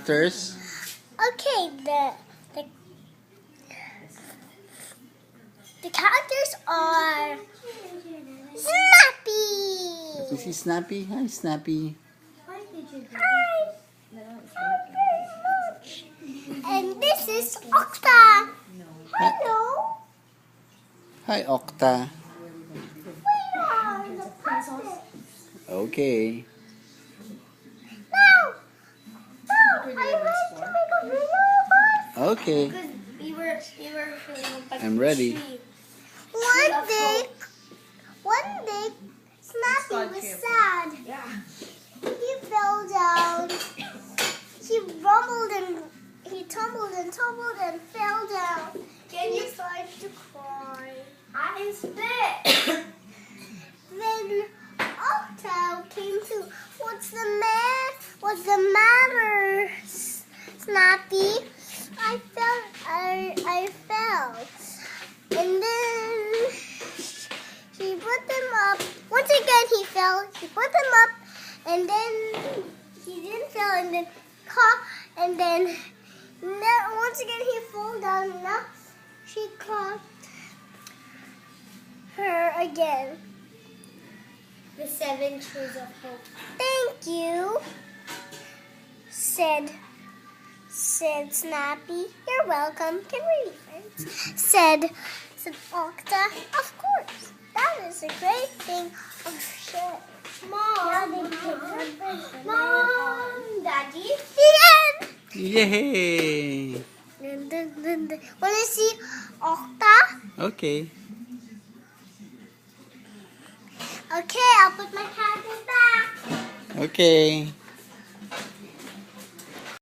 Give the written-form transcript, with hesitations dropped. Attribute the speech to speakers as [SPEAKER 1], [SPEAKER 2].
[SPEAKER 1] characters?
[SPEAKER 2] Okay, the characters are Snappy.
[SPEAKER 1] This is Snappy. Hi, Snappy.
[SPEAKER 2] Hi. And this is Octa. Hello.
[SPEAKER 1] Hi, Octa.
[SPEAKER 2] Where are the presents?
[SPEAKER 1] Okay.
[SPEAKER 2] No. I want to make a video.
[SPEAKER 1] Okay.
[SPEAKER 2] Because we were feeling like
[SPEAKER 1] I'm ready.
[SPEAKER 2] One day, Snappy was sad.
[SPEAKER 3] Yeah.
[SPEAKER 2] He fell down. He rumbled and he tumbled and fell down. Then he started to cry. I spit. Then Octo came to. What's the matter, Snappy? I fell. And then he put them up. Once again he fell. He put them up, and then he didn't fall, and then and then once again he fell down. And now she caught her again. The 7 truths of hope. Thank you, said Snappy. You're welcome. Can we be friends? Said Octa. Of course. That is a great thing. Oh shit. Mom, Daddy. The end.
[SPEAKER 1] Yay!
[SPEAKER 2] Want to see Octa?
[SPEAKER 1] Okay.
[SPEAKER 2] Okay, I'll put my characters back.
[SPEAKER 1] Okay.